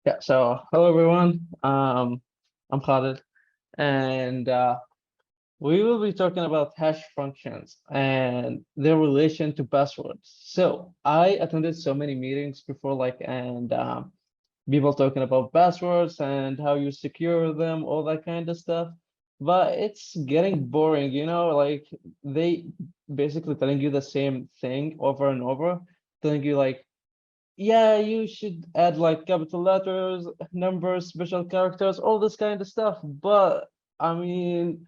Yeah, so hello everyone. I'm Khalid, and we will be talking about hash functions and their relation to passwords. So I attended so many meetings before, and people talking about passwords and how you secure them, all that kind of stuff. But it's getting boring, like they basically telling you the same thing over and over, telling you like yeah, you should add like capital letters, numbers, special characters, all this kind of stuff. But I mean,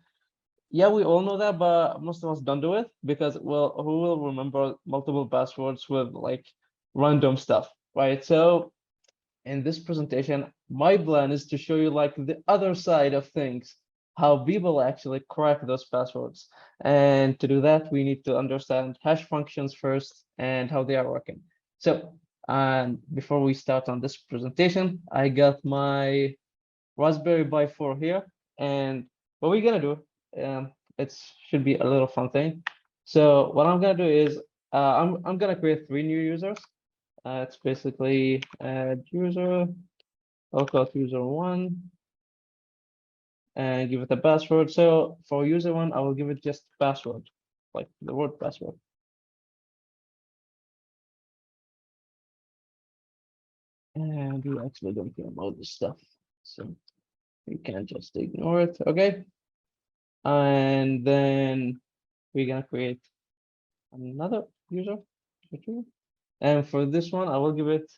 yeah, we all know that, but most of us don't do it because, well, who will remember multiple passwords with like random stuff, right? So in this presentation, my plan is to show you like the other side of things, how people actually crack those passwords. And to do that, we need to understand hash functions first and how they are working. So, and before we start on this presentation, I got my Raspberry Pi 4 here. And what we're gonna do, it should be a little fun thing. So what I'm gonna do is I'm gonna create 3 new users. It's basically add user. I'll call it user1 and give it a password. So for user1, I will give it just password, like the word password. And we actually don't care about this stuff. So we can just ignore it. Okay. And then we're gonna create another user. And for this one, I will give it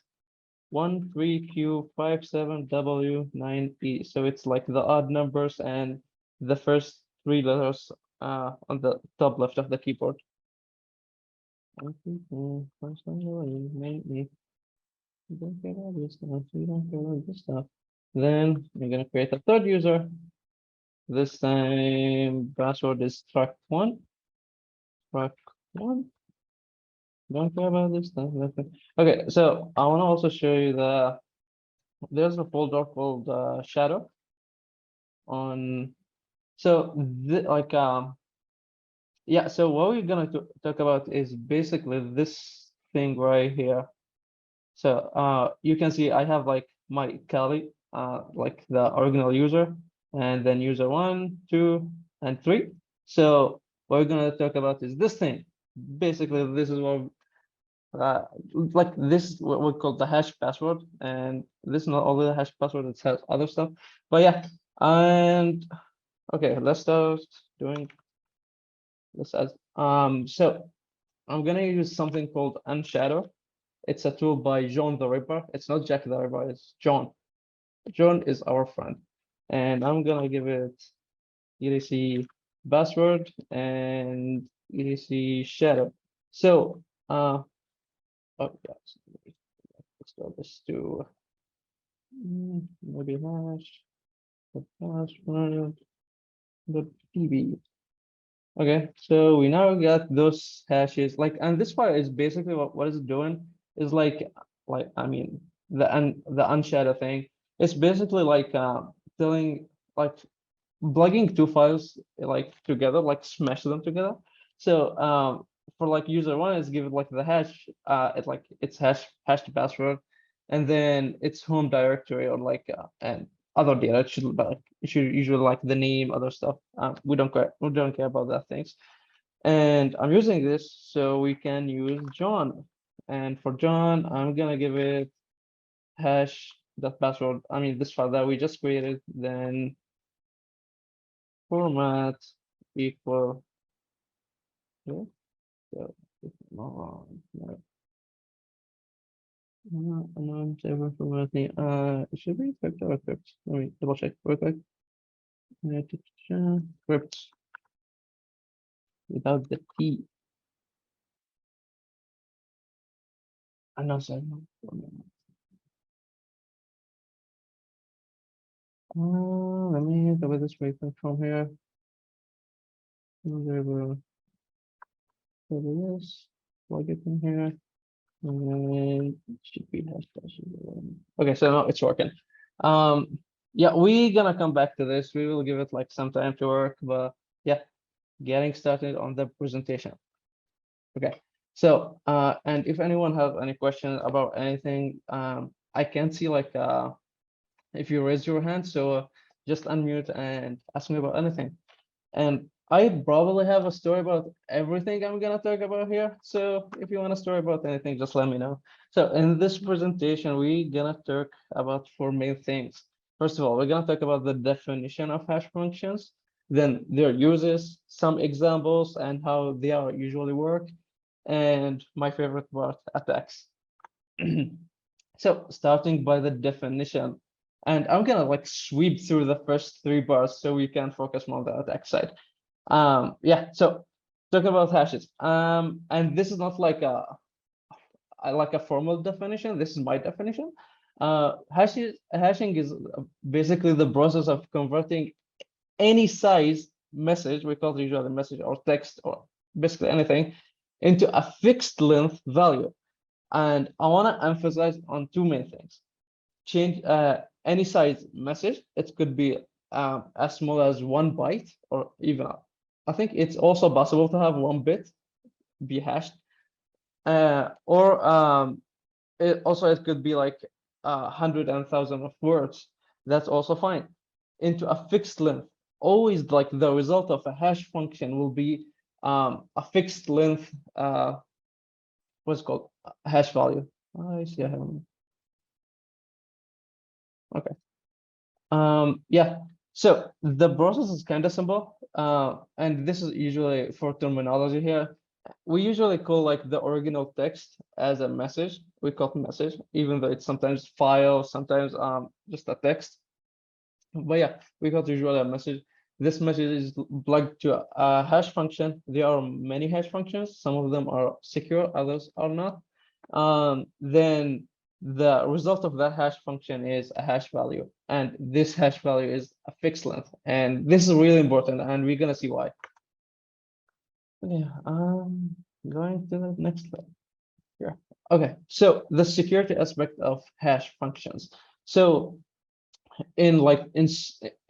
13Q57W9E. So it's like the odd numbers and the first 3 letters on the top left of the keyboard. You don't care about this stuff. You don't care about this stuff. Then we're gonna create a third user. This time password is truck1. Truck1. Don't care about this stuff. Okay, so I want to also show you there's a folder called shadow on. So yeah. So what we're gonna talk about is basically this thing right here. So you can see I have like my Kali, like the original user, and then user 1, 2, and 3. So what we're gonna talk about is this thing. Basically, this is what like this what we call the hash password, and this is not only the hash password, it has other stuff. But yeah, and okay, let's start doing this as so I'm gonna use something called Unshadow. It's a tool by John the Ripper. It's not Jack the Ripper, it's John. John is our friend. And I'm gonna give it EDC password and EDC shadow. So oh yeah, let's start this to maybe hash the password the PB. Okay, so we now got those hashes like, and this part is basically what is it doing is like I mean the unshadow thing. It's basically like telling like plugging 2 files like together, like smash them together. So for like user 1 is give it like the hash, it like it's hashed password, and then its home directory or like and other data. It should usually like the name, other stuff. We don't care about that things. And I'm using this so we can use John. And for John, I'm gonna give it hash that password. I mean this file that we just created, then format equal yeah, so no, server formatting. It should be crypt or crypt. Let me double check real quick. Crypt without the T. No, sorry. No. Let me double this real quick from here. There will this. Plug it in here. And it should be hash dash. Okay, so now it's working. Yeah, we gonna come back to this. We will give it like some time to work, but yeah, getting started on the presentation. Okay, so and if anyone have any questions about anything, I can see like if you raise your hand. So just unmute and ask me about anything. And I probably have a story about everything I'm gonna talk about here. So if you want a story about anything, just let me know. So in this presentation, we're gonna talk about four main things. First of all, we're gonna talk about the definition of hash functions, then their uses, some examples, and how they are usually work, and my favorite part, attacks. So starting by the definition, and I'm gonna like sweep through the first three bars so we can focus more on the attack side. Yeah, so talking about hashes. And this is not like a formal definition. This is my definition. Hashing is basically the process of converting any size message, we call it usually a message or text or basically anything, into a fixed length value. And I want to emphasize on two main things. Change any size message. It could be as small as 1 byte or even, I think it's also possible to have 1 bit be hashed. Or it could be like 100 and 1,000 of words. That's also fine. Into a fixed length. Always like the result of a hash function will be a fixed length, what's it called, hash value. I see. Okay. Yeah. So the process is kind of simple. And this is usually for terminology here. We usually call like the original text as a message. We call it message, even though it's sometimes file, sometimes just a text. But yeah, we call it usually a message. This message is plugged to a hash function. There are many hash functions. Some of them are secure, others are not. Then the result of that hash function is a hash value, and this hash value is a fixed length. And this is really important, and we're gonna see why. Yeah, going to the next slide. Yeah. Okay, so the security aspect of hash functions. So in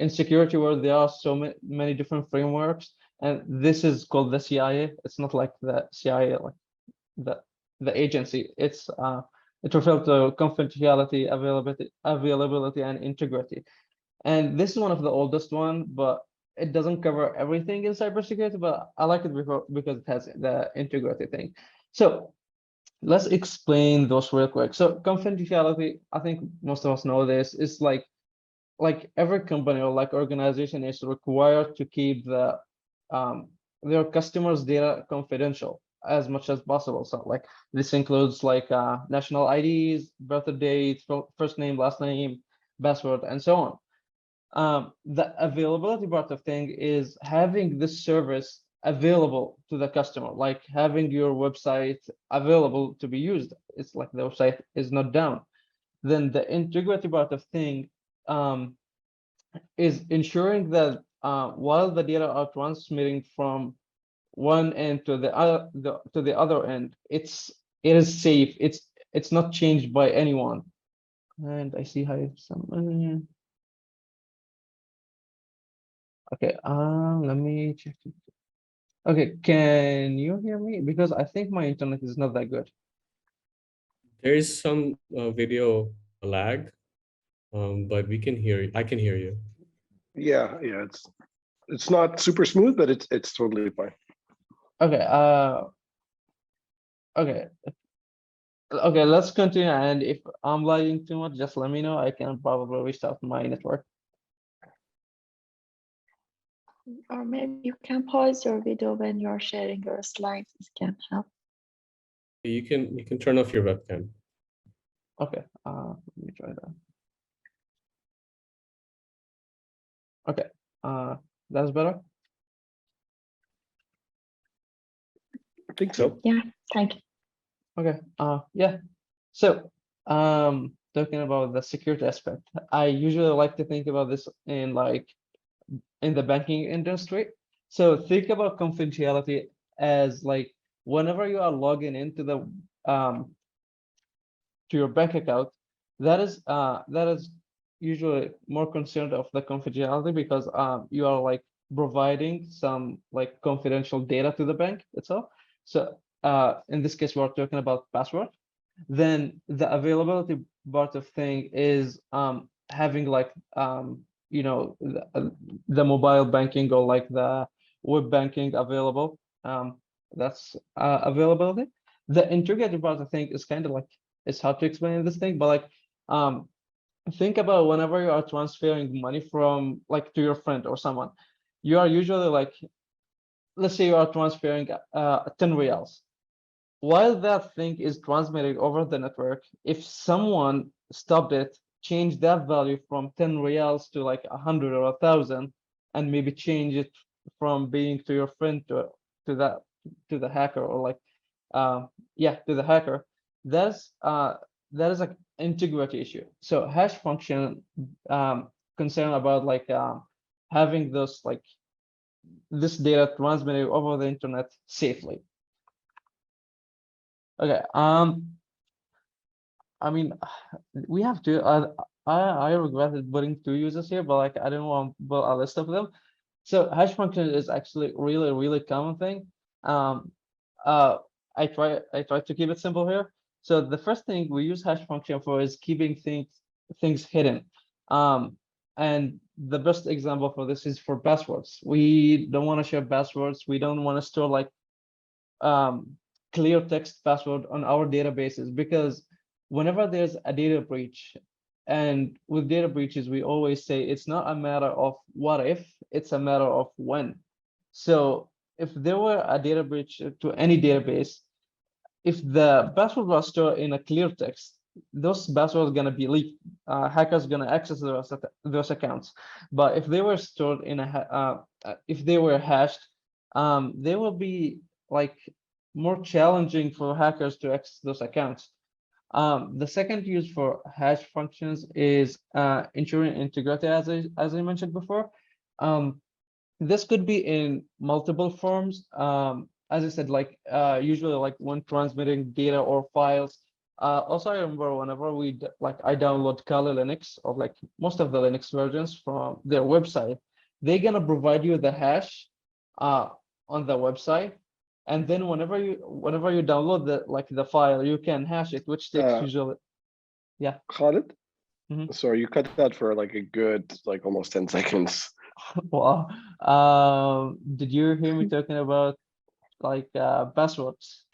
security world, there are so many different frameworks, and this is called the CIA. It's not like the CIA, like the agency. It refers to confidentiality, availability, and integrity. And this is one of the oldest one, but it doesn't cover everything in cybersecurity, but I like it because it has the integrity thing. So let's explain those real quick. So confidentiality, I think most of us know this, is like every company or like organization is required to keep their customers' data confidential as much as possible. So like this includes like national IDs, birth date, first name, last name, password, and so on. The availability part of thing is having this service available to the customer, like having your website available to be used. It's like the website is not down. Then the integrity part of thing is ensuring that while the data are transmitting from one end to the other to the other end, it is safe. It's not changed by anyone. And I see how some. Okay, let me check. Okay, can you hear me? Because I think my internet is not that good. There is some video lag, but we can hear you. I can hear you. Yeah, it's not super smooth, but it's totally fine. Okay, okay. Okay, let's continue. And if I'm lagging too much, just let me know. I can probably restart my network. Or maybe you can pause your video when you're sharing your slides. This can help. You can turn off your webcam. Okay, let me try that. Okay, that's better. I think so. Yeah, thank you. Okay, yeah. So, talking about the security aspect, I usually like to think about this in the banking industry. So think about confidentiality as like whenever you are logging into the to your bank account, that is usually more concerned of the confidentiality because you are like providing some like confidential data to the bank itself. So in this case, we're talking about password. Then the availability part of thing is having like you know the mobile banking or like the web banking available. That's availability. The integrated part, I think, is kind of like it's hard to explain this thing, but like think about whenever you are transferring money from like to your friend or someone, you are usually like, let's say you are transferring 10 reals. While that thing is transmitted over the network, if someone stopped it, changed that value from 10 reals to like 100 or 1,000, and maybe change it from being to your friend to that to the hacker or like yeah, to the hacker, that's that is an integrity issue. So hash function concern about like having this like this data transmitted over the internet safely. Okay, I mean, we have to. I regretted putting two users here, but like I didn't want to put a list of them. So hash function is actually really common thing. Um, uh, I try to keep it simple here. So the first thing we use hash function for is keeping things hidden. And the best example for this is for passwords. We don't want to share passwords. We don't want to store like clear text password on our databases, because whenever there's a data breach, and with data breaches, we always say it's not a matter of what if, it's a matter of when. So if there were a data breach to any database, if the password was stored in a clear text, those passwords gonna be leaked. Hackers gonna access those accounts. But if they were stored in if they were hashed, they will be like more challenging for hackers to access those accounts. The second use for hash functions is ensuring integrity, as I mentioned before. This could be in multiple forms. As I said, like usually like when transmitting data or files. Also, I remember whenever like I download Kali Linux or like most of the Linux versions from their website, they're gonna provide you the hash on the website, and then whenever you download the file, you can hash it, which takes usually, yeah. Khalid? Mhm. Sorry, you cut that for like a good, like almost 10 seconds. Wow. Did you hear me talking about like passwords?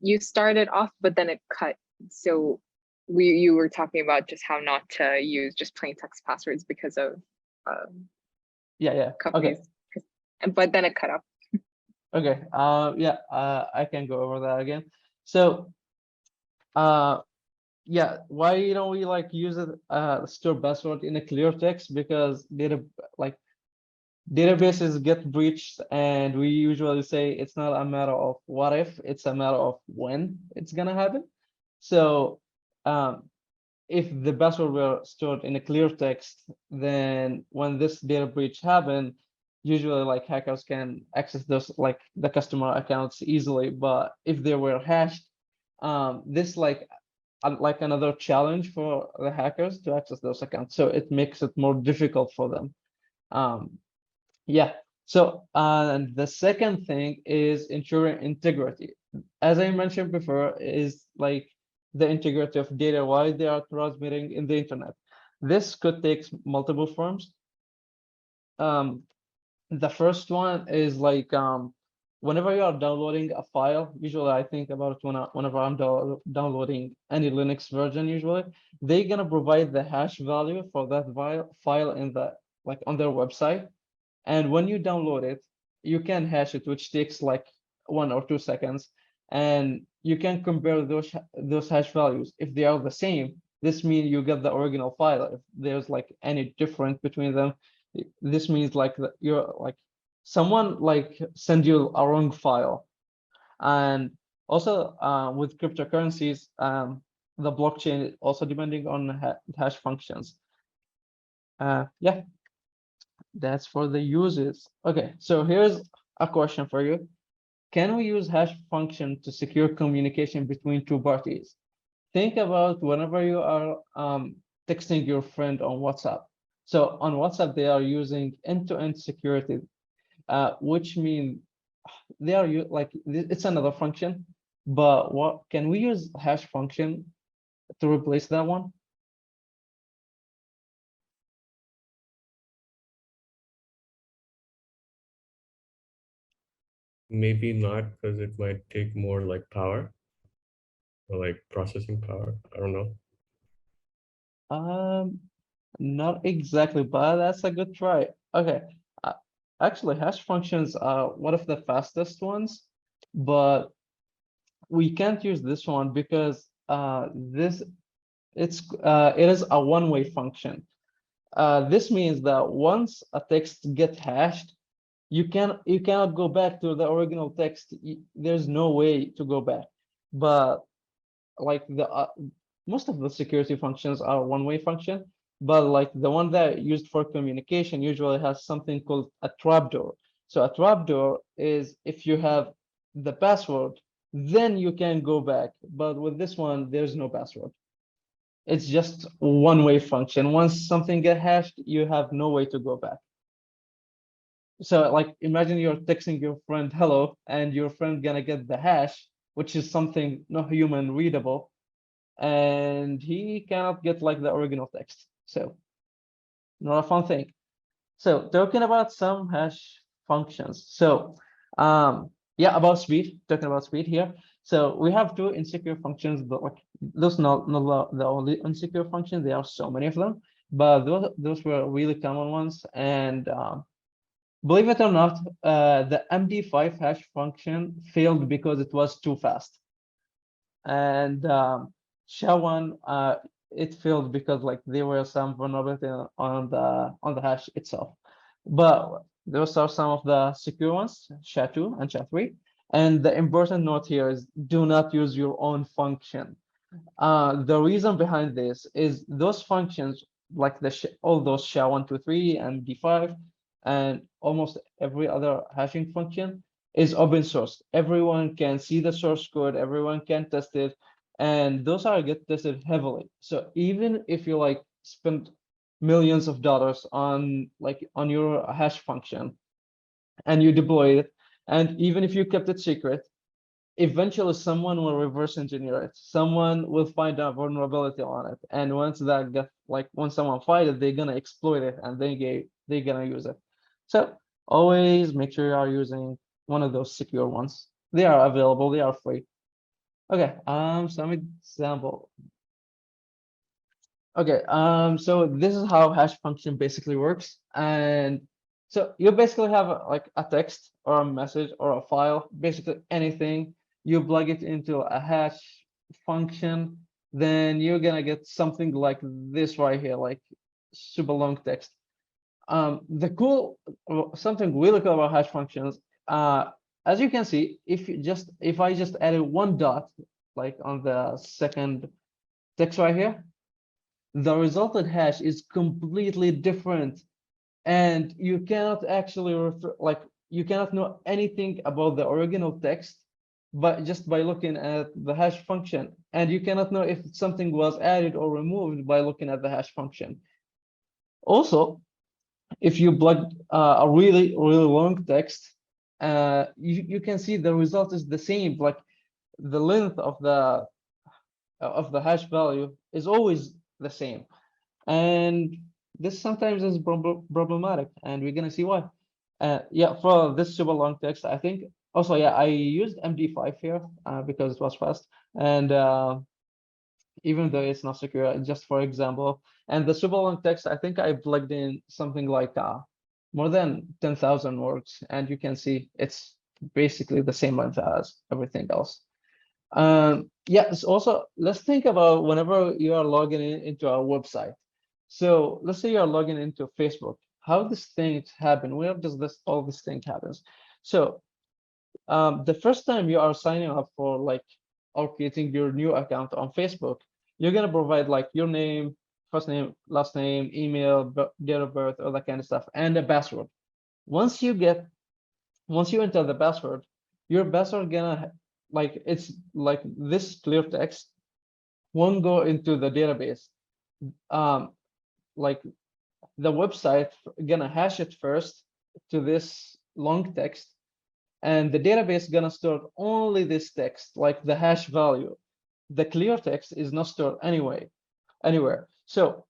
You started off, but then it cut. So you were talking about just how not to use just plain text passwords because of Yeah, okay. companies. But then it cut off. Okay. Yeah. I can go over that again. So, yeah. Why don't we like use it? Store password in a clear text, because databases get breached, and we usually say it's not a matter of what if, it's a matter of when it's gonna happen. So, if the password were stored in a clear text, then when this data breach happened, usually like hackers can access those like the customer accounts easily. But if they were hashed, this like another challenge for the hackers to access those accounts. So it makes it more difficult for them. Yeah. So and the second thing is ensuring integrity. As I mentioned before, is like the integrity of data while they are transmitting in the internet. This could take multiple forms. The first one is like whenever you are downloading a file, usually I think about it whenever I'm downloading any Linux version, usually they're gonna provide the hash value for that file in the like on their website. And when you download it, you can hash it, which takes like 1 or 2 seconds. And you can compare those hash values. If they are the same, this means you get the original file. If there's like any difference between them, this means like you're like someone like send you a wrong file. And also with cryptocurrencies, the blockchain also depending on hash functions. Yeah. That's for the uses. Okay, so here's a question for you. Can we use hash function to secure communication between two parties? Think about whenever you are texting your friend on WhatsApp. So on WhatsApp, they are using end-to-end security, which means they are like it's another function. But what can we use hash function to replace that one? Maybe not, because it might take more like power or like processing power. I don't know. Not exactly, but that's a good try. Okay. Uh, Actually, hash functions are one of the fastest ones, but we can't use this one because it is a one-way function. This means that once a text gets hashed, you cannot go back to the original text. There's no way to go back. But like most of the security functions are one-way function, but like the one that used for communication usually has something called a trapdoor. So a trapdoor is if you have the password, then you can go back. But with this one, there's no password. It's just one-way function. Once something get hashed, you have no way to go back. So like imagine you're texting your friend hello, and your friend gonna get the hash, which is something not human readable, and he cannot get like the original text. So not a fun thing. So talking about some hash functions. So yeah, about speed, talking about speed here. So we have two insecure functions, but like those not the only insecure functions. There are so many of them, but those were really common ones. And believe it or not, the MD5 hash function failed because it was too fast. And SHA-1, it failed because like there were some vulnerability on the hash itself. But those are some of the secure ones, SHA-2 and SHA-3. And the important note here is do not use your own function. The reason behind this is those functions, like all those SHA-1, 2, 3, and D5, and almost every other hashing function is open source. Everyone can see the source code, everyone can test it, and those are get tested heavily. So even if you like spend millions of dollars on your hash function and you deploy it, and even if you kept it secret, eventually someone will reverse engineer it. Someone will find a vulnerability on it. And once that get once someone find it, they're gonna exploit it and they're gonna use it. So always make sure you are using one of those secure ones. They are available, they are free. Okay, some example. Okay, so this is how hash function basically works. And so you basically have like a text or a message or a file, basically anything. You plug it into a hash function, then you're gonna get something like this right here, like super long text. Something really cool about hash functions, as you can see, if I just added one dot, like on the second text right here, the resulted hash is completely different, and you cannot actually you cannot know anything about the original text but just by looking at the hash function, and you cannot know if something was added or removed by looking at the hash function. Also, if you plug a really long text, you can see the result is the same, like the length of the hash value is always the same. And this sometimes is problematic, and we're gonna see why. Yeah, for this super long text, I think also, yeah, I used MD5 here because it was fast, and even though it's not secure, just for example. And the super long text, I think I plugged in something like more than 10,000 words, and you can see it's basically the same length as everything else. Yes, also, let's think about whenever you are logging into our website. So let's say you're logging into Facebook. How does things happen? Where does all this thing happens? So the first time you are signing up for or creating your new account on Facebook, you're gonna provide like your name, first name, last name, email, date of birth, all that kind of stuff, and a password. Once you enter the password, your password gonna it's like this clear text won't go into the database. Like the website gonna hash it first to this long text, and the database gonna store only this text, like the hash value. The clear text is not stored anywhere. So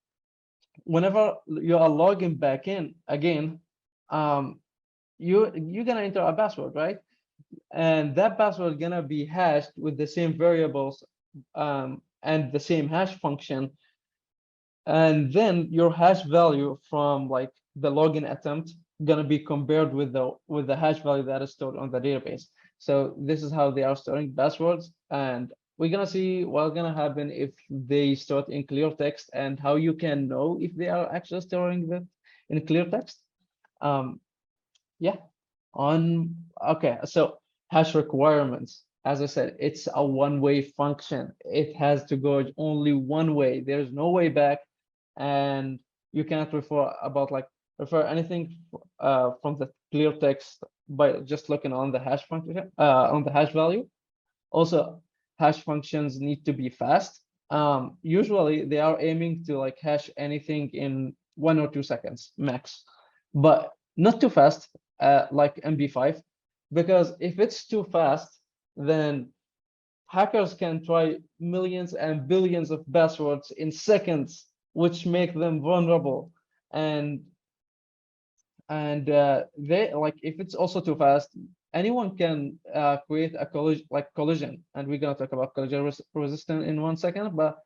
whenever you are logging back in again, you're gonna enter a password, right? and that password gonna be hashed with the same variables and the same hash function. And then your hash value from like the login attempt gonna be compared with the hash value that is stored on the database. So this is how they are storing passwords, and we're gonna see what's gonna happen if they store it in clear text and how you can know if they are actually storing it in clear text. Yeah, okay, so hash requirements. As I said, it's a one-way function. It has to go only one way. There's no way back, and you cannot refer anything from the clear text by just looking on the hash function on the hash value. Also, hash functions need to be fast. Usually they are aiming to like hash anything in 1 or 2 seconds max, but not too fast, like MB5, because if it's too fast, then hackers can try millions and billions of passwords in seconds, which make them vulnerable. And they like, if it's also too fast, anyone can create a collision, and we're going to talk about collision resistant in 1 second. But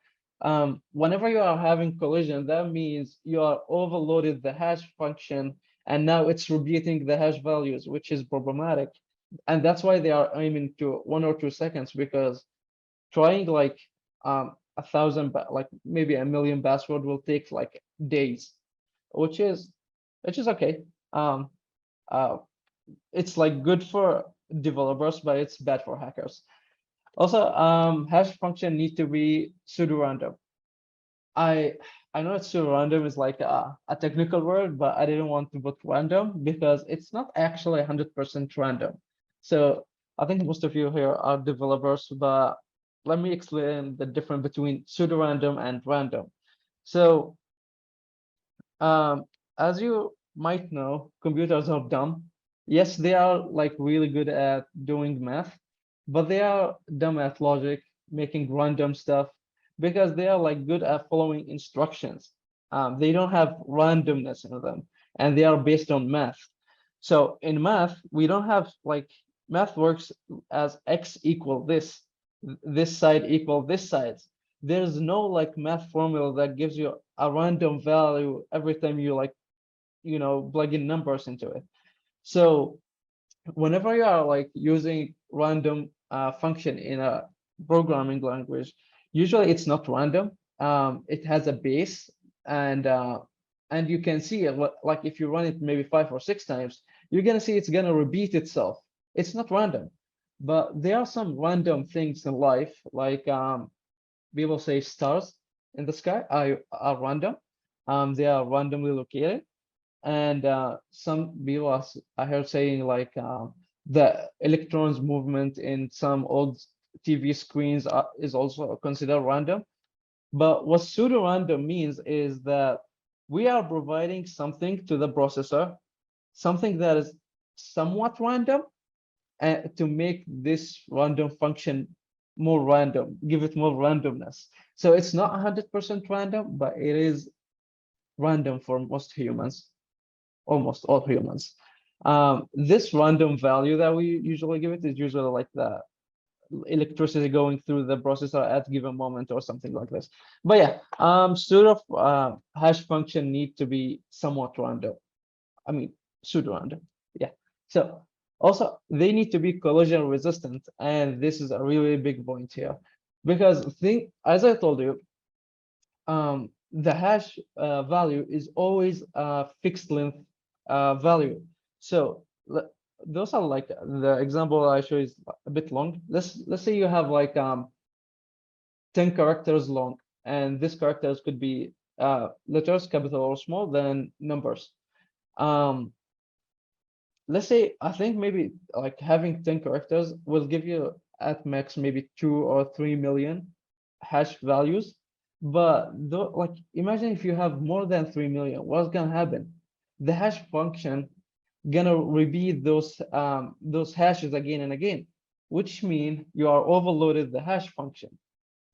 whenever you are having collision, that means you are overloaded the hash function, and now it's repeating the hash values, which is problematic. And that's why they are aiming to 1 or 2 seconds, because trying like 1,000, like maybe 1,000,000 password will take like days, which is okay. It's like good for developers, but it's bad for hackers. Also, hash function need to be pseudo-random. I know it's pseudo-random is like a technical word, but I didn't want to put random because it's not actually 100% random. So I think most of you here are developers, but let me explain the difference between pseudo-random and random. So as you might know, computers are dumb. Yes, they are like really good at doing math, but they are dumb at logic, making random stuff, because they are like good at following instructions. They don't have randomness in them, and they are based on math. So in math, we don't have like, math works as x equal this side equal this side. There's no like math formula that gives you a random value every time you like, plug in numbers into it. So whenever you are like using random function in a programming language, usually it's not random. It has a base, and you can see it, like if you run it maybe 5 or 6 times, you're gonna see it's gonna repeat itself. It's not random, but there are some random things in life, like people say stars in the sky are random. They are randomly located. And some people I heard saying like the electrons movement in some old TV screens is also considered random. But what pseudo-random means is that we are providing something to the processor, something that is somewhat random, and to make this random function more random, give it more randomness. So it's not 100% random, but it is random for most humans, almost all humans. This random value that we usually give it is usually like the electricity going through the processor at given moment or something like this. But yeah, hash function need to be somewhat random. I mean, pseudo-random. Yeah. So also they need to be collision resistant, and this is a really big point here, because as I told you, the hash value is always a fixed length value. So those are like, the example I show is a bit long. Let's say you have like 10 characters long, and these characters could be letters, capital or small, then numbers. Let's say, I think maybe like having 10 characters will give you at max maybe 2 or 3 million hash values. But like, imagine if you have more than 3 million, what's gonna happen? The hash function gonna repeat those hashes again and again, which mean you are overloaded the hash function.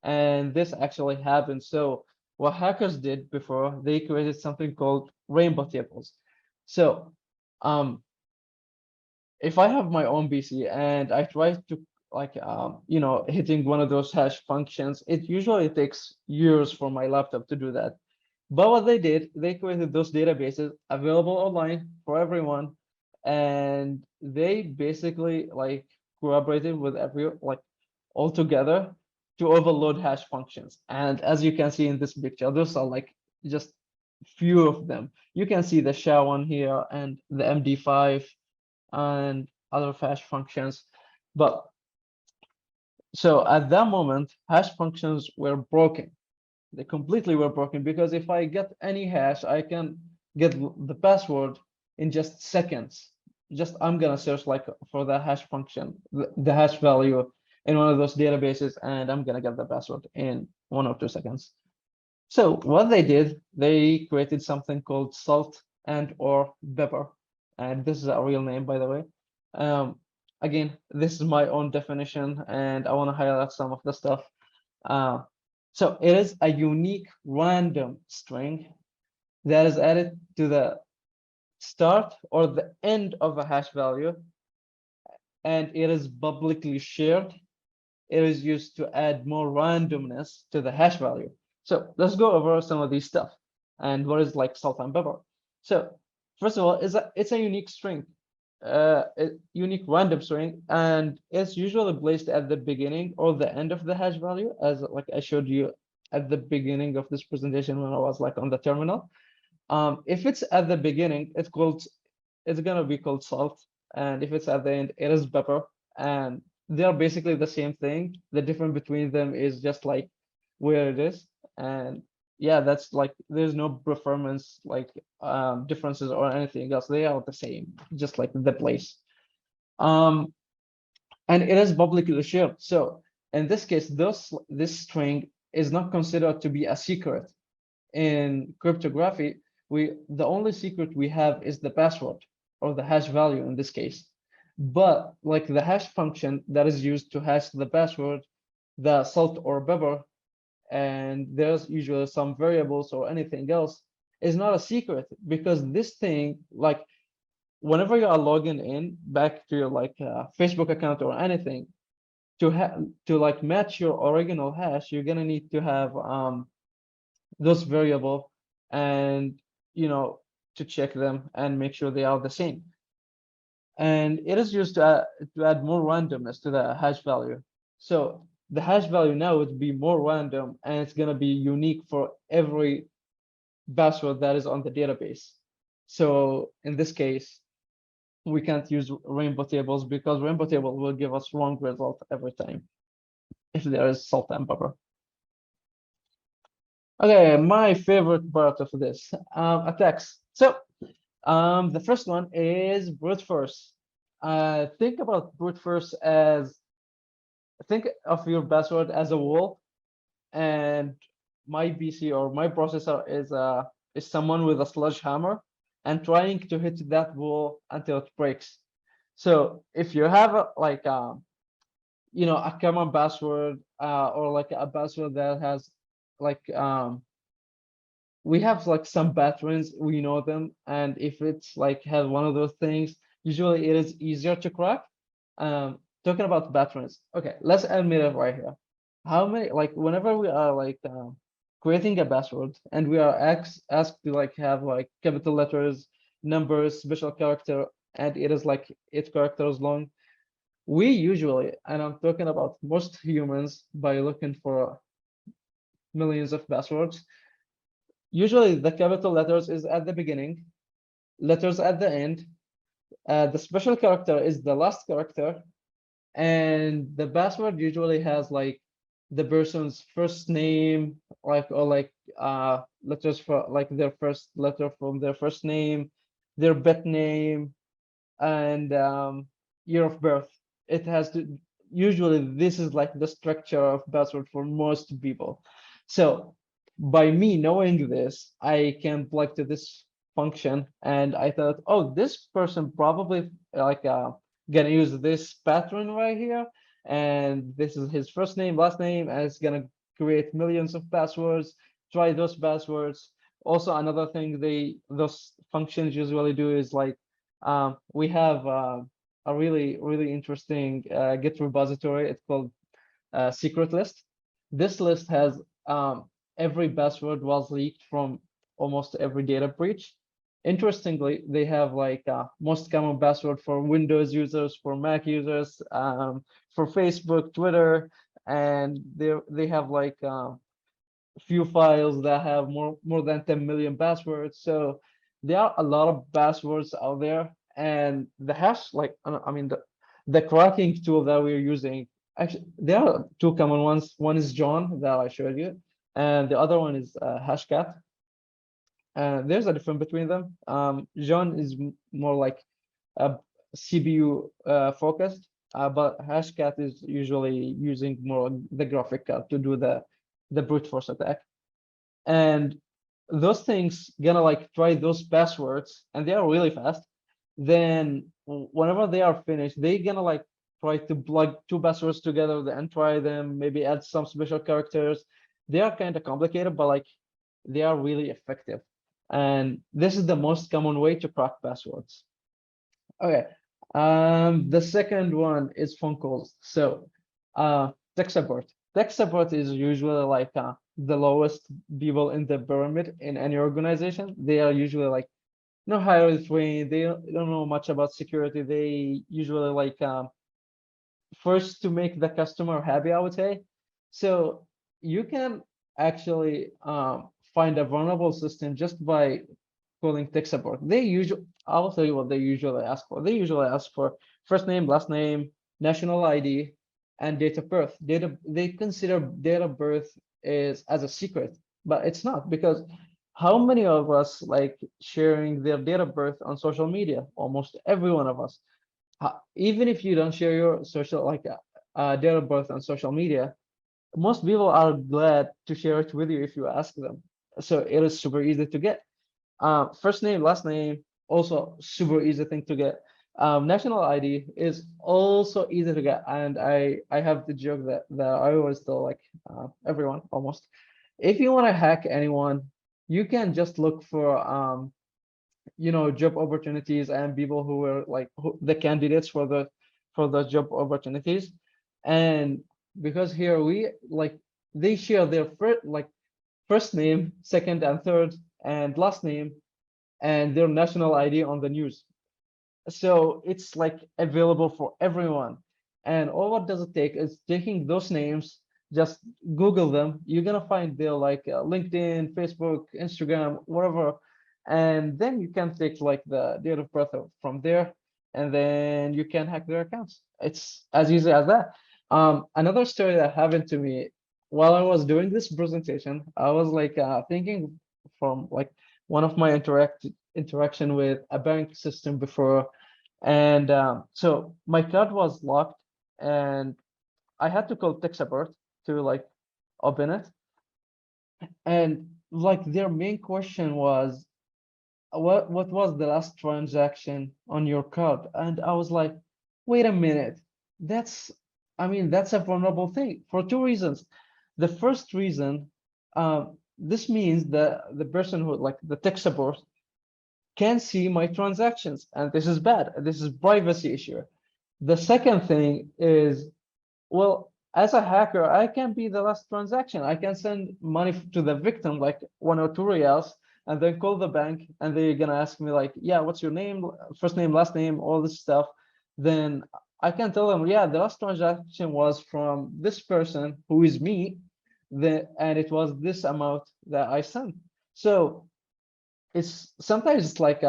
And this actually happens. So what hackers did before, they created something called rainbow tables. So if I have my own PC and I try to like hitting one of those hash functions, it usually takes years for my laptop to do that. But what they did, they created those databases available online for everyone, and they basically like collaborated with all together to overload hash functions. And as you can see in this picture, those are like just few of them. You can see the SHA one here and the MD5 and other hash functions. But so at that moment, hash functions were broken. They completely were broken because if I get any hash, I can get the password in just seconds. Just I'm gonna search like for the hash function, the hash value in one of those databases, and I'm gonna get the password in 1 or 2 seconds. So what they did, they created something called salt and or pepper, and this is a real name, by the way. Again, this is my own definition, and I want to highlight some of the stuff. So it is a unique random string that is added to the start or the end of a hash value, and it is publicly shared. It is used to add more randomness to the hash value. So let's go over some of these stuff and what is like salt and pepper. So first of all, it's a unique string, a unique random string, and it's usually placed at the beginning or the end of the hash value, as like I showed you at the beginning of this presentation when I was like on the terminal. If it's at the beginning, it's gonna be called salt, and if it's at the end, it is pepper, and they're basically the same thing. The difference between them is just like where it is, and yeah, that's like there's no performance like differences or anything else. They are the same, just like the place. And it is publicly shared. So in this case, this string is not considered to be a secret. In cryptography, the only secret we have is the password or the hash value in this case. But like the hash function that is used to hash the password, the salt or pepper, and there's usually some variables or anything else, is not a secret, because this thing, like whenever you are logging in back to your like Facebook account or anything, to like match your original hash, you're gonna need to have those variable and to check them and make sure they are the same. And it is used to add more randomness to the hash value. So the hash value now would be more random, and it's going to be unique for every password that is on the database. So in this case, we can't use rainbow tables because rainbow table will give us wrong result every time if there is salt and pepper. Okay, my favorite part of this, attacks. So the first one is brute force. Think about brute force as, think of your password as a wall, and my PC or my processor is someone with a sledgehammer and trying to hit that wall until it breaks. So if you have a common password or like a password that has like we have like some patterns, we know them, and if it's like has one of those things, usually it is easier to crack. Talking about patterns, okay, let's admit it right here. How many, like whenever we are like creating a password and we are asked to like have like capital letters, numbers, special character, and it is like 8 characters long, we usually, and I'm talking about most humans, by looking for millions of passwords, usually the capital letters is at the beginning, letters at the end, the special character is the last character, and the password usually has like the person's first name, like or like letters for like their first letter from their first name, their pet name, and year of birth. It has to, usually this is like the structure of password for most people. So by me knowing this, I can plug to this function, and I thought, oh, this person probably like gonna use this pattern right here, and this is his first name, last name, and it's gonna create millions of passwords. Try those passwords. Also, another thing those functions usually do is like we have a really interesting Git repository. It's called secret list. This list has every password was leaked from almost every data breach. Interestingly, they have like most common password for Windows users, for Mac users, for Facebook, Twitter, and they have like few files that have more than 10 million passwords. So there are a lot of passwords out there, and the hash, like I mean the cracking tool that we're using, actually there are two common ones. One is John that I showed you, and the other one is Hashcat. There's a difference between them. John is more like a CPU focused, but Hashcat is usually using more the graphic card to do the brute force attack. And those things gonna like try those passwords, and they are really fast. Then whenever they are finished, they gonna like try to plug two passwords together and try them, maybe add some special characters. They are kind of complicated, but like they are really effective. And this is the most common way to crack passwords. Okay. The second one is phone calls. So tech support. Tech support is usually like the lowest people in the pyramid in any organization. They are usually like no highly trained. They don't know much about security. They usually like first to make the customer happy, I would say. So you can actually find a vulnerable system just by calling tech support. They usually, I'll tell you what they usually ask for. They usually ask for first name, last name, national ID, and date of birth. They consider date of birth is as a secret, but it's not, because how many of us like sharing their date of birth on social media? Almost every one of us. Even if you don't share your social like date of birth on social media, most people are glad to share it with you if you ask them. So it is super easy to get. First name, last name, also super easy thing to get. National ID is also easy to get, and I have the joke that I always tell like everyone almost. If you want to hack anyone, you can just look for job opportunities and people who were like the candidates for the job opportunities, and because here we like they share their first name, second and third, and last name, and their national ID on the news. So it's like available for everyone. And all what does it take is taking those names, just Google them. You're gonna find their like LinkedIn, Facebook, Instagram, whatever. And then you can take like the date of birth from there, and then you can hack their accounts. It's as easy as that. Another story that happened to me while I was doing this presentation, I was like thinking from like one of my interaction with a bank system before, and so my card was locked, and I had to call tech support to like open it, and like their main question was, what was the last transaction on your card? And I was like, wait a minute, that's that's a vulnerable thing for two reasons. The first reason, this means that the person who like the tech support can see my transactions, and this is bad. This is privacy issue. The second thing is, well, as a hacker, I can be the last transaction. I can send money to the victim, like 1 or 2 reals, and then call the bank, and they're gonna ask me like, yeah, what's your name, first name, last name, all this stuff. Then I can tell them, yeah, the last transaction was from this person who is me, and it was this amount that I sent. So it's sometimes it's like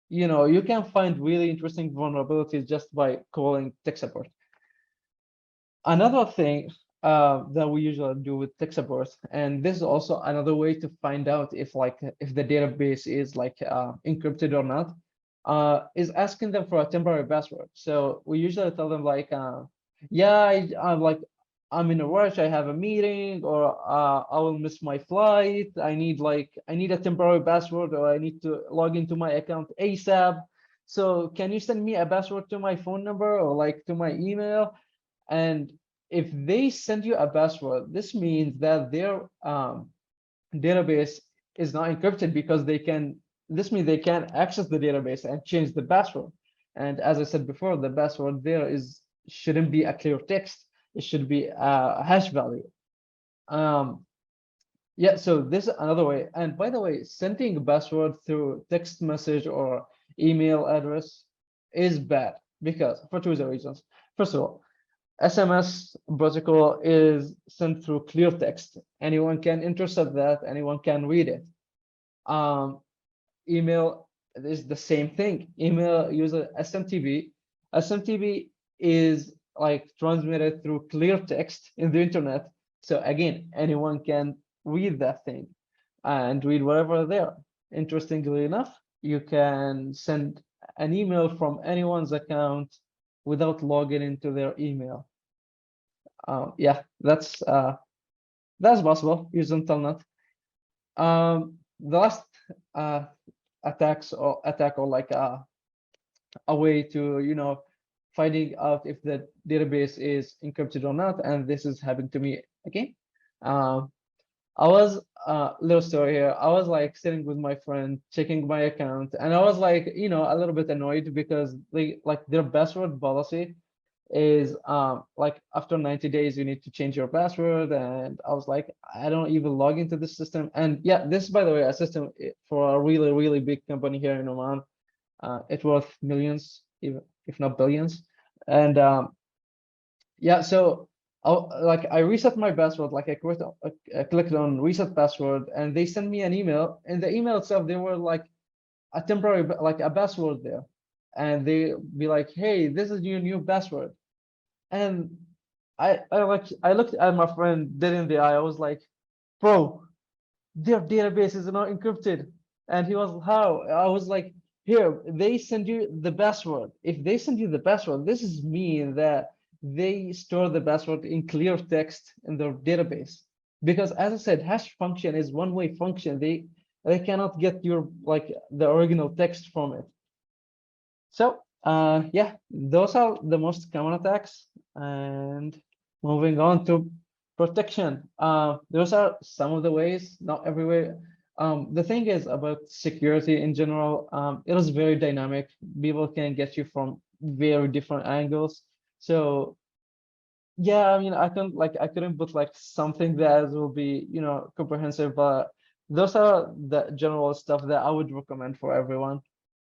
you can find really interesting vulnerabilities just by calling tech support. Another thing that we usually do with tech support, and this is also another way to find out if the database is like encrypted or not, is asking them for a temporary password. So we usually tell them like, yeah, I'm in a rush, I have a meeting, or I will miss my flight. I need a temporary password, or I need to log into my account ASAP. So can you send me a password to my phone number or like to my email? And if they send you a password, this means that their database is not encrypted, because this means they can access the database and change the password. And as I said before, the password there shouldn't be a clear text. It should be a hash value. Yeah, so this is another way. And by the way, sending a password through text message or email address is bad because for two reasons. First of all, SMS protocol is sent through clear text. Anyone can intercept that, anyone can read it. Email is the same thing. Email uses SMTP. SMTP is like transmitted through clear text in the internet. So again, anyone can read that thing and read whatever there. Interestingly enough, you can send an email from anyone's account without logging into their email. Yeah, that's possible using Telnet. The last attack or like a way to finding out if the database is encrypted or not, and this is happening to me again. I was little story here. I was like sitting with my friend checking my account, and I was like a little bit annoyed because their password policy is like after 90 days you need to change your password, and I was like, I don't even log into the system. And yeah, this, by the way, a system for a really big company here in Oman. It's worth millions, even if not billions. And yeah, so I reset my password, like I clicked on reset password, and they sent me an email. In the email itself, there were like a temporary, like a password there, and they be like, hey, this is your new password. And I looked at my friend dead in the eye. I was like, bro, their database is not encrypted. And he was, how? I was like, here, they send you the password. If they send you the password, this is mean that they store the password in clear text in their database. Because as I said, hash function is one-way function. They cannot get your the original text from it. So yeah, those are the most common attacks. And moving on to protection. Those are some of the ways, not every way. The thing is about security in general, it is very dynamic. People can get you from very different angles. So yeah, I mean, I couldn't put like something that will be, comprehensive, but those are the general stuff that I would recommend for everyone.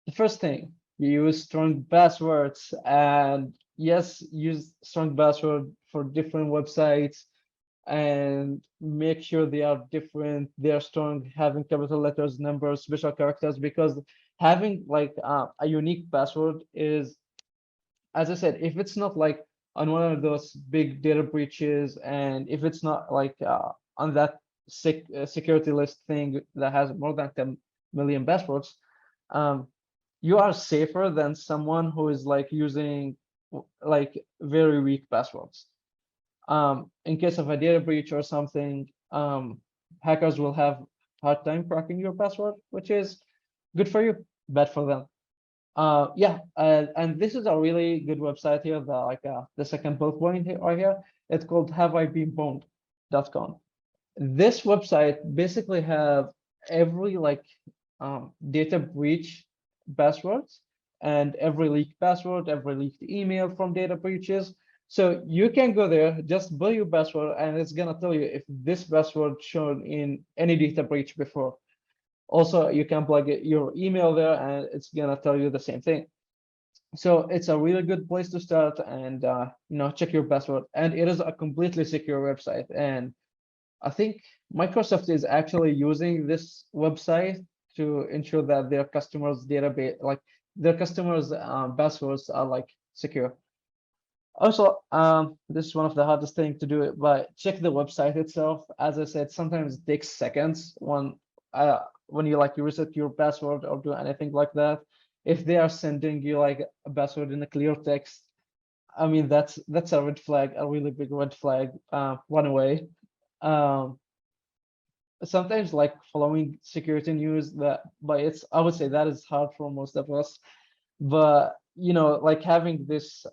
The first thing, you use strong passwords, and yes, use strong password for different websites, and make sure they are different, they are strong, having capital letters, numbers, special characters, because having a unique password is, as I said, if it's not like on one of those big data breaches, and if it's not like on that security list thing that has more than 10 million passwords, you are safer than someone who is like using like very weak passwords. In case of a data breach or something, hackers will have hard time cracking your password, which is good for you, bad for them. Yeah, and this is a really good website here. The second bullet point here, right here, it's called haveibeenboned.com. This website basically have every data breach passwords, and every leaked password, every leaked email from data breaches. So you can go there, just build your password, and it's gonna tell you if this password shown in any data breach before. Also, you can plug your email there, and it's gonna tell you the same thing. So it's a really good place to start, and check your password. And it is a completely secure website. And I think Microsoft is actually using this website to ensure that their customers' database, their customers' passwords are secure. Also, this is one of the hardest things to do, but check the website itself. As I said, sometimes it takes seconds when you reset your password or do anything like that. If they are sending you like a password in a clear text, I mean that's a red flag, a really big red flag. Run away. Sometimes like following security news, I would say that is hard for most of us. But like having this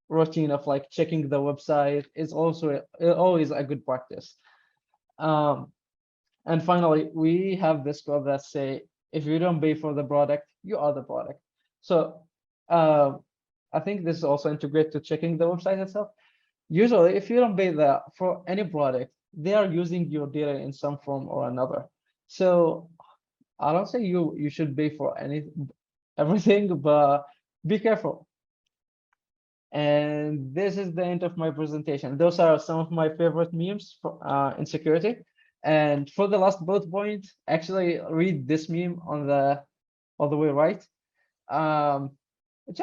routine of like checking the website is also always a good practice. And finally, we have this quote that say, if you don't pay for the product, you are the product. So I think this is also integrated to checking the website itself. Usually, if you don't pay for any product, they are using your data in some form or another. So I don't say you should pay for everything, but be careful. And this is the end of my presentation. Those are some of my favorite memes for, in security. And for the last bullet point, actually read this meme on the all the way right. It's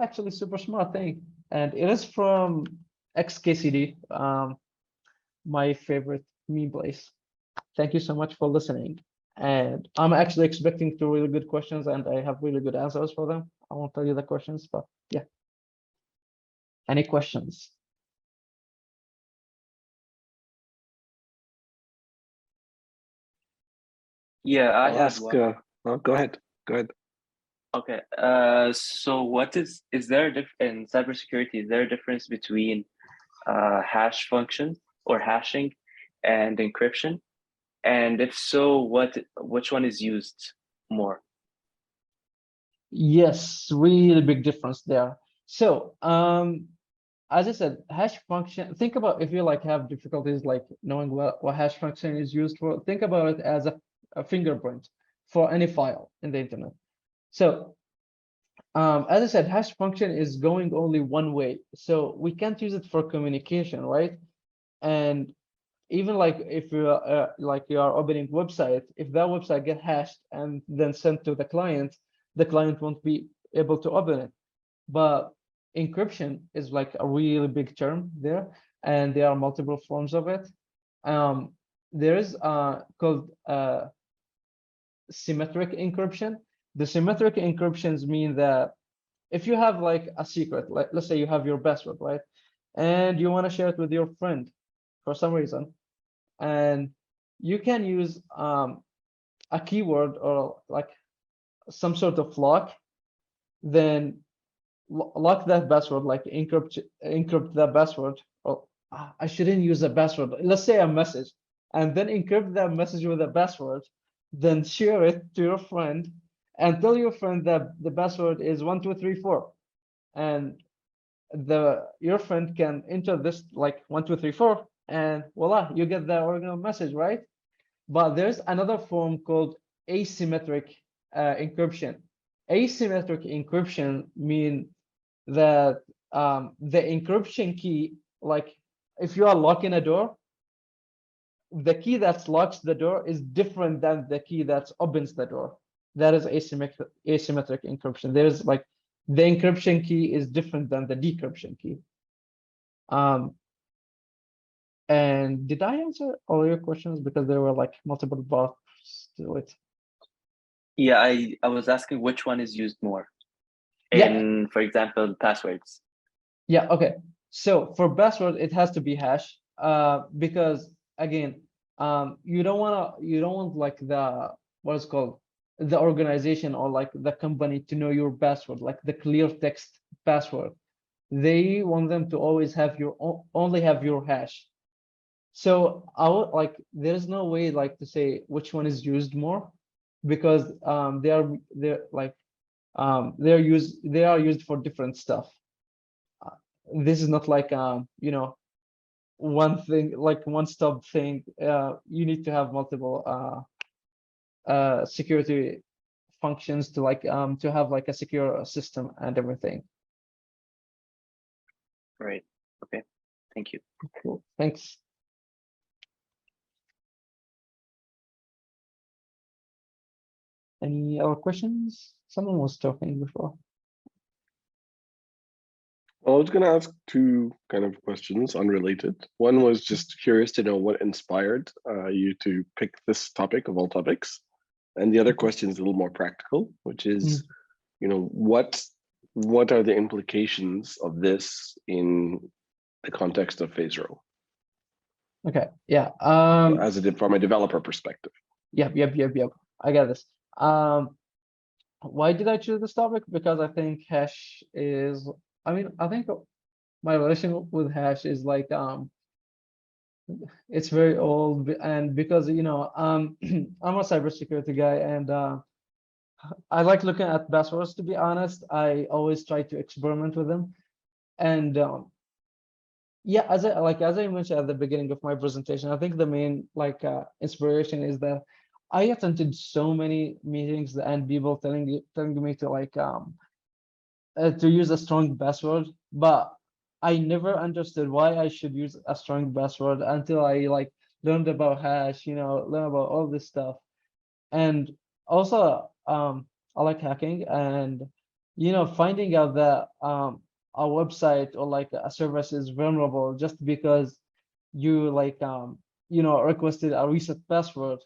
actually super smart thing, and it is from XKCD, my favorite meme place. Thank you so much for listening. And I'm actually expecting two really good questions, and I have really good answers for them. I won't tell you the questions, but yeah. Any questions? Yeah, I I'll had ask, one. oh, go ahead. Go ahead. Okay. So what is there in cybersecurity, is there a difference between hash functions or hashing and encryption? And if so, which one is used more? Yes, really big difference there. So, as I said, hash function, think about if you like have difficulties like knowing what hash function is used for, think about it as a fingerprint for any file in the internet. So, as I said, hash function is going only one way. So we can't use it for communication, right? And even like if you like you are opening website, if that website get hashed and then sent to the client won't be able to open it. But encryption is like a really big term there, and there are multiple forms of it. There is called symmetric encryption. The symmetric encryptions mean that if you have like a secret, like let's say you have your password, right? And you want to share it with your friend for some reason, and you can use a keyword or like some sort of lock, then lock that password, like encrypt that password. Or I shouldn't use a password. Let's say a message, and then encrypt that message with a password, then share it to your friend, and tell your friend that the password is 1234, and your friend can enter this like 1234, and voila, you get the original message, right? But there's another form called asymmetric encryption. Asymmetric encryption mean that the encryption key, like if you are locking a door, the key that locks the door is different than the key that opens the door. That is asymmetric encryption. There's like the encryption key is different than the decryption key. And did I answer all your questions? Because there were like multiple parts to it. Yeah, I was asking which one is used more Yeah. in, for example, passwords. Yeah, okay. So for password, it has to be hash, because again, you don't want like what is called the organization or like the company to know your password, like the clear text password. They want them to always have only have your hash. So I would like there's no way like to say which one is used more, because they're like they are used for different stuff. This is not like you know, one thing, like one stop thing. You need to have multiple security functions to like to have like a secure system and everything. Right. Okay. Thank you. Cool. Thanks. Any other questions? Someone was talking before. Well, I was going to ask two kind of questions unrelated. One was just curious to know what inspired you to pick this topic of all topics. And the other question is a little more practical, which is, you know, what are the implications of this in the context of PhazeRo? Okay, yeah. As from a developer perspective. Yep. I got this. Why did I choose this topic? Because I think hash is, I think my relation with hash is like it's very old, and because you know I'm a cybersecurity guy, and I like looking at passwords, to be honest. I always try to experiment with them. And yeah, as I mentioned at the beginning of my presentation, I think the main inspiration is that I attended so many meetings and people telling me to to use a strong password, but I never understood why I should use a strong password until I learned about hash, learn about all this stuff. And also, I like hacking and, finding out that a website or a service is vulnerable just because you requested a reset password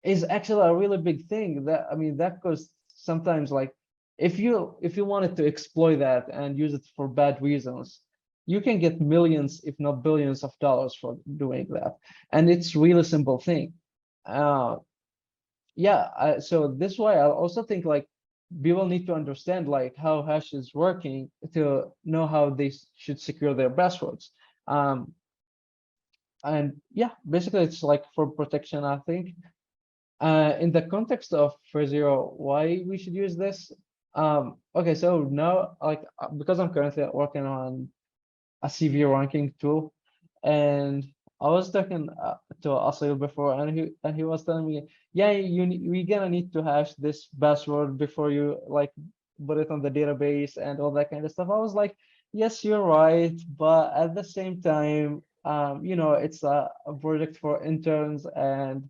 is actually a really big thing. That, I mean, that goes sometimes if you wanted to exploit that and use it for bad reasons, you can get millions, if not billions of dollars for doing that. And it's really simple thing. Yeah, so this is why I also think people need to understand how hash is working to know how they should secure their passwords. And yeah, basically it's for protection, I think. In the context of PhazeRo, why we should use this? Okay, so now because I'm currently working on a CV ranking tool, and I was talking to Asil before, and he was telling me, yeah, we gonna need to hash this password before you put it on the database and all that kind of stuff. I was like, yes, you're right, but at the same time, it's a project for interns, and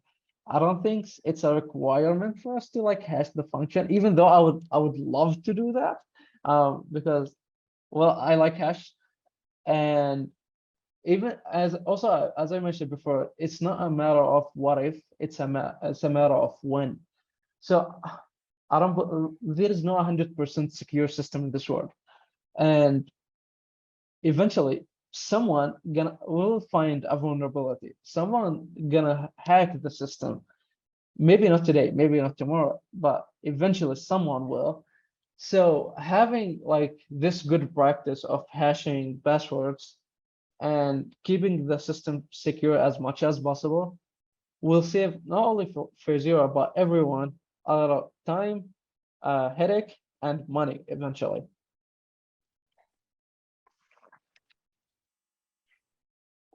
I don't think it's a requirement for us to hash the function, even though I would love to do that, because well, I like hash. And even as I mentioned before, it's not a matter of what if, it's a matter of when. So there is no 100% secure system in this world, and eventually someone will find a vulnerability. Someone gonna hack the system. Maybe not today, maybe not tomorrow, but eventually someone will. So having this good practice of hashing passwords and keeping the system secure as much as possible will save not only for PhazeRo, but everyone a lot of time, headache, and money eventually.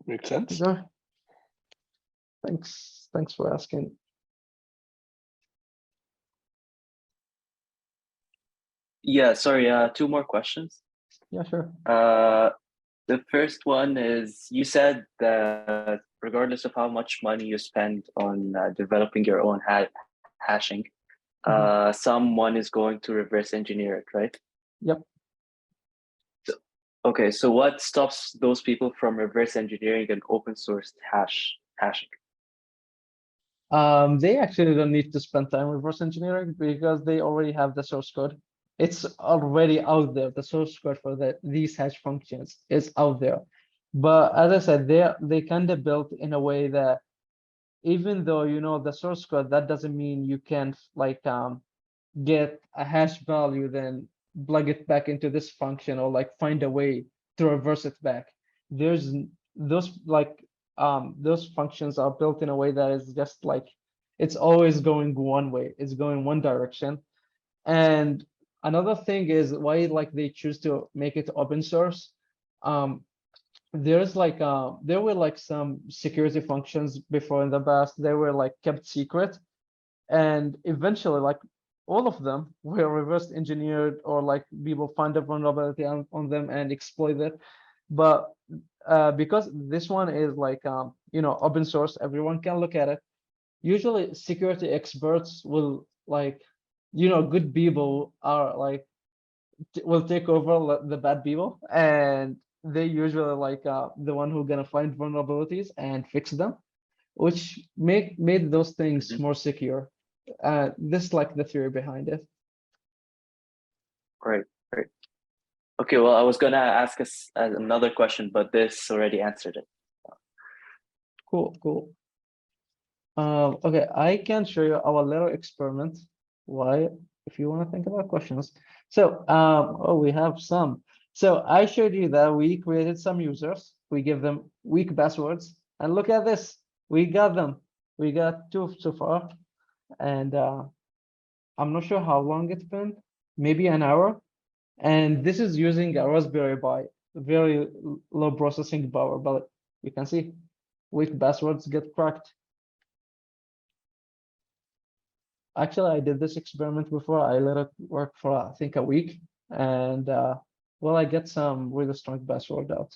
Makes sense. Sure. Thanks for asking. Yeah, sorry, two more questions. Yeah, sure. The first one is, you said that regardless of how much money you spend on developing your own hashing, someone is going to reverse engineer it, right? Yep. Okay, so what stops those people from reverse engineering an open source hashing? They actually don't need to spend time reverse engineering because they already have the source code. It's already out there. The source code for these hash functions is out there. But as I said, they kind of built in a way that even though you know the source code, that doesn't mean you can't get a hash value, then plug it back into this function or find a way to reverse it back. There's those functions are built in a way that is just it's always going one way, it's going one direction. And another thing is why they choose to make it open source. There's there were some security functions before in the past, they were kept secret, and eventually all of them were reverse engineered or people find a vulnerability on them and exploit it. But because this one is open source, everyone can look at it. Usually security experts will good people are will take over the bad people, and they usually the one who gonna find vulnerabilities and fix them, which made those things more secure. This the theory behind it. Right. Okay, well, I was gonna ask us another question, but this already answered it. Cool. Okay, I can show you our little experiment. Why, if you want to think about questions. So, oh, we have some. So I showed you that we created some users. We give them weak passwords, and look at this. We got them. We got 2 so far, and I'm not sure how long it's been, maybe an hour. And this is using a Raspberry Pi, very low processing power, but you can see weak passwords get cracked. Actually, I did this experiment before. I let it work for, I think, a week. And well, I get some really strong password out.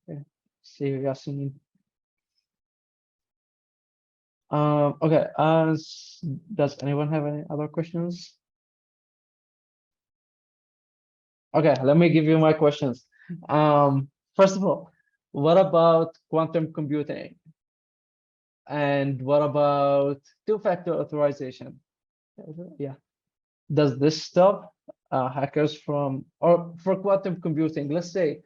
Okay, see you guys soon. Okay, does anyone have any other questions? Okay, let me give you my questions. First of all, what about quantum computing? And what about two-factor authorization? Yeah. Does this stop hackers from, or for quantum computing, let's say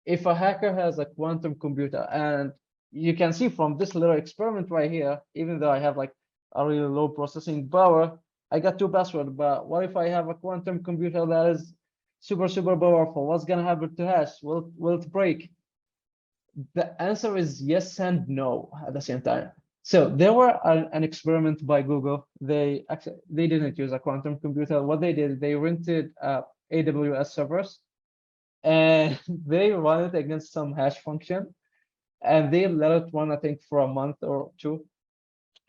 if a hacker has a quantum computer, and you can see from this little experiment right here, even though I have like a really low processing power, I got two passwords, but what if I have a quantum computer that is super powerful? What's gonna happen to hash? Will it break? The answer is yes and no at the same time. So there were an experiment by Google. They didn't use a quantum computer. What they did, they rented AWS servers, and they run it against some hash function, and they let it run, I think, for a month or two.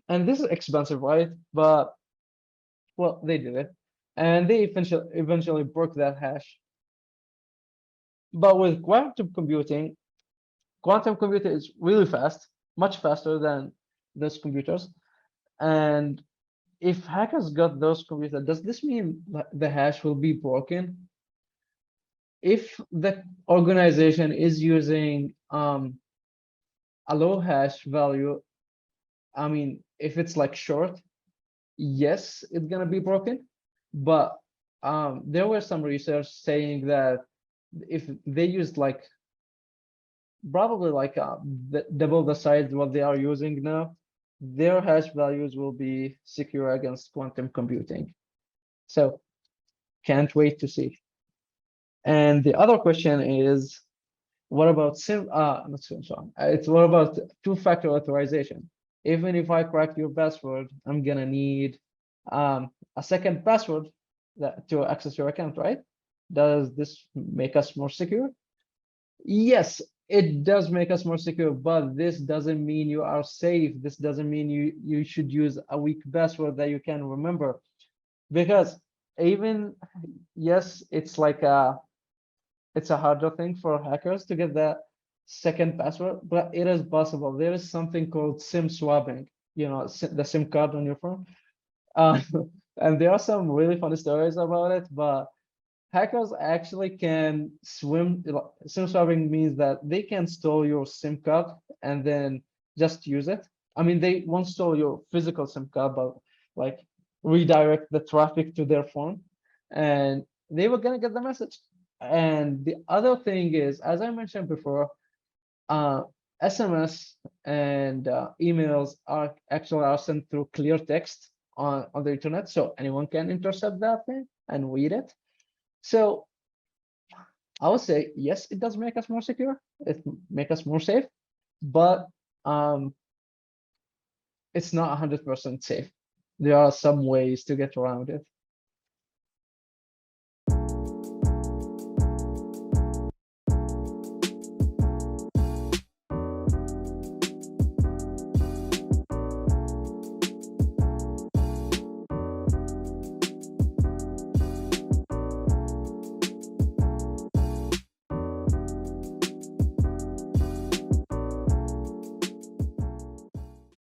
And this is expensive, right? But well, they did it, and they eventually broke that hash. But with quantum computing is really fast, much faster than those computers. And if hackers got those computers, does this mean that the hash will be broken? If the organization is using a low hash value, I mean, if it's like short, yes, it's gonna be broken. But there were some research saying that if they used like probably like double the size what they are using now, their hash values will be secure against quantum computing. So can't wait to see. And the other question is, what about it's what about two-factor authorization? Even if I crack your password, I'm gonna need a second password to access your account, right? Does this make us more secure? Yes, it does make us more secure, but this doesn't mean you are safe. This doesn't mean you should use a weak password that you can remember. Because even, yes, it's like it's a harder thing for hackers to get that second password, but it is possible. There is something called SIM swapping, you know, the SIM card on your phone. And there are some really funny stories about it, but hackers actually can SIM swapping means that they can steal your SIM card and then just use it. I mean, they won't steal your physical SIM card, but like redirect the traffic to their phone, and they were gonna get the message. And the other thing is, as I mentioned before, SMS and emails are sent through clear text on the internet, so anyone can intercept that thing and read it. So I would say yes, it does make us more secure. It make us more safe, but it's not 100% safe. There are some ways to get around it.